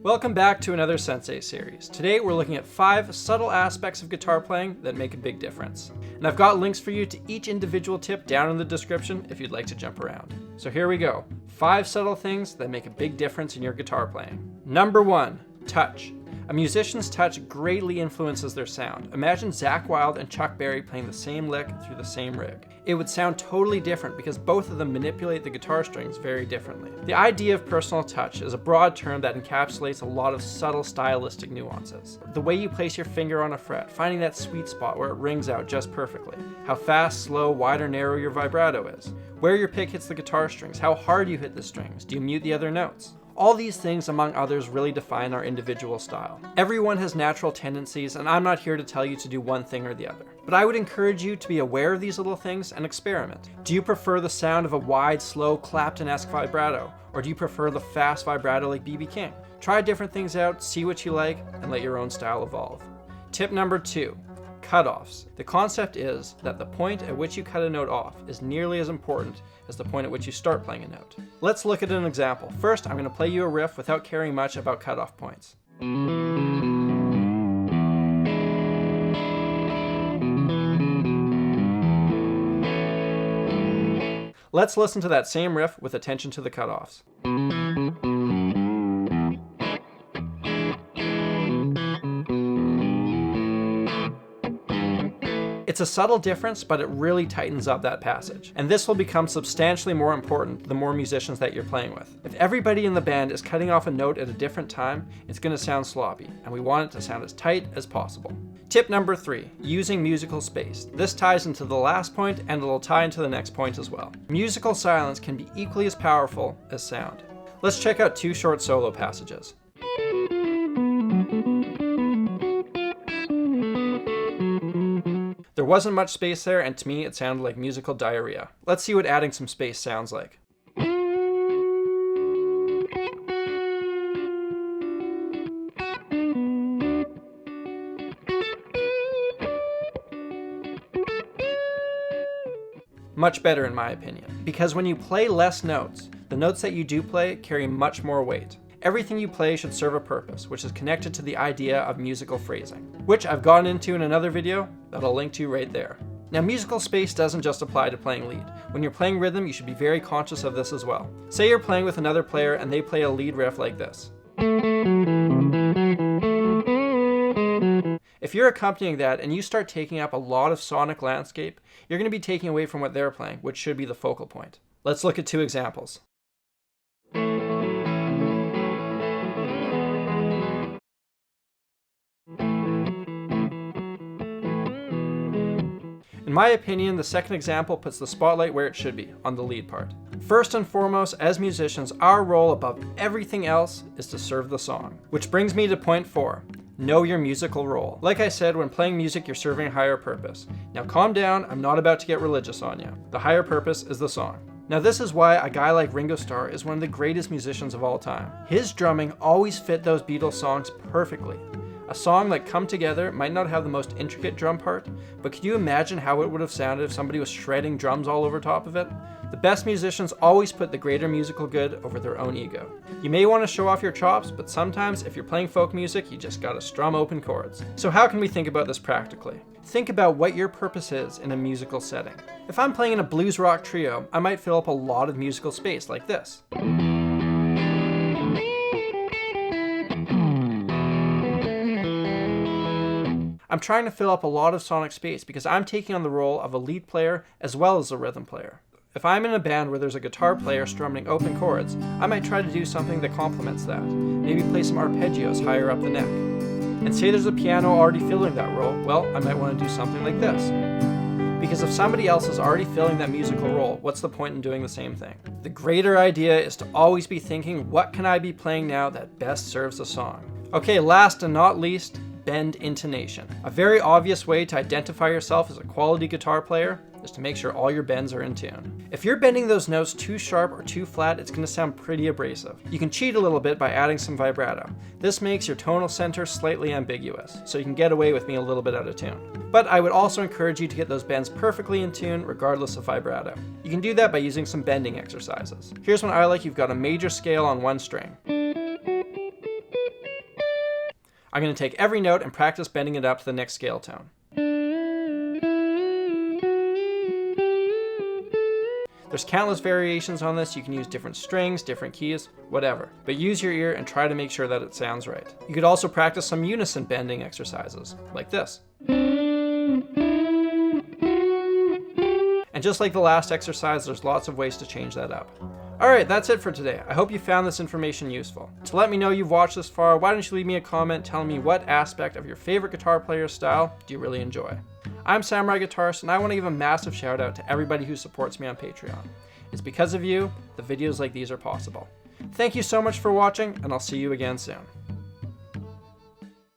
Welcome back to another Sensei series. Today we're looking at 5 subtle aspects of guitar playing that make a big difference. And I've got links for you to each individual tip down in the description if you'd like to jump around. So here we go. 5 subtle things that make a big difference in your guitar playing. Number 1, touch. A musician's touch greatly influences their sound. Imagine Zakk Wylde and Chuck Berry playing the same lick through the same rig. It would sound totally different because both of them manipulate the guitar strings very differently. The idea of personal touch is a broad term that encapsulates a lot of subtle stylistic nuances. The way you place your finger on a fret, finding that sweet spot where it rings out just perfectly. How fast, slow, wide or narrow your vibrato is. Where your pick hits the guitar strings, how hard you hit the strings, do you mute the other notes? All these things, among others, really define our individual style. Everyone has natural tendencies, and I'm not here to tell you to do one thing or the other. But I would encourage you to be aware of these little things and experiment. Do you prefer the sound of a wide, slow, Clapton-esque vibrato? Or do you prefer the fast vibrato like B.B. King? Try different things out, see what you like, and let your own style evolve. Tip number 2. Cutoffs. The concept is that the point at which you cut a note off is nearly as important as the point at which you start playing a note. Let's look at an example. First, I'm going to play you a riff without caring much about cutoff points. Let's listen to that same riff with attention to the cutoffs. It's a subtle difference, but it really tightens up that passage. And this will become substantially more important the more musicians that you're playing with. If everybody in the band is cutting off a note at a different time, it's going to sound sloppy, and we want it to sound as tight as possible. Tip number 3, using musical space. This ties into the last point, and it'll tie into the next point as well. Musical silence can be equally as powerful as sound. Let's check out 2 short solo passages. There wasn't much space there, and to me it sounded like musical diarrhea. Let's see what adding some space sounds like. Much better in my opinion, because when you play less notes, the notes that you do play carry much more weight. Everything you play should serve a purpose, which is connected to the idea of musical phrasing, which I've gone into in another video that I'll link to right there. Now, musical space doesn't just apply to playing lead. When you're playing rhythm, you should be very conscious of this as well. Say you're playing with another player and they play a lead riff like this. If you're accompanying that and you start taking up a lot of sonic landscape, you're going to be taking away from what they're playing, which should be the focal point. Let's look at 2 examples. In my opinion, the second example puts the spotlight where it should be, on the lead part. First and foremost, as musicians, our role above everything else is to serve the song. Which brings me to point 4. Know your musical role. Like I said, when playing music, you're serving a higher purpose. Now calm down, I'm not about to get religious on you. The higher purpose is the song. Now this is why a guy like Ringo Starr is one of the greatest musicians of all time. His drumming always fit those Beatles songs perfectly. A song like Come Together might not have the most intricate drum part, but could you imagine how it would have sounded if somebody was shredding drums all over top of it? The best musicians always put the greater musical good over their own ego. You may want to show off your chops, but sometimes if you're playing folk music, you just gotta strum open chords. So how can we think about this practically? Think about what your purpose is in a musical setting. If I'm playing in a blues rock trio, I might fill up a lot of musical space like this. I'm trying to fill up a lot of sonic space because I'm taking on the role of a lead player as well as a rhythm player. If I'm in a band where there's a guitar player strumming open chords, I might try to do something that complements that. Maybe play some arpeggios higher up the neck. And say there's a piano already filling that role, well, I might want to do something like this. Because if somebody else is already filling that musical role, what's the point in doing the same thing? The greater idea is to always be thinking, what can I be playing now that best serves the song? Okay, last and not least, bend intonation. A very obvious way to identify yourself as a quality guitar player is to make sure all your bends are in tune. If you're bending those notes too sharp or too flat, it's going to sound pretty abrasive. You can cheat a little bit by adding some vibrato. This makes your tonal center slightly ambiguous, so you can get away with being a little bit out of tune. But I would also encourage you to get those bends perfectly in tune regardless of vibrato. You can do that by using some bending exercises. Here's one I like. You've got a major scale on one string. I'm going to take every note and practice bending it up to the next scale tone. There's countless variations on this. You can use different strings, different keys, whatever. But use your ear and try to make sure that it sounds right. You could also practice some unison bending exercises, like this. And just like the last exercise, there's lots of ways to change that up. Alright, that's it for today. I hope you found this information useful. To let me know you've watched this far, why don't you leave me a comment telling me what aspect of your favorite guitar player style do you really enjoy. I'm Samurai Guitarist, and I want to give a massive shout out to everybody who supports me on Patreon. It's because of you, the videos like these are possible. Thank you so much for watching, and I'll see you again soon.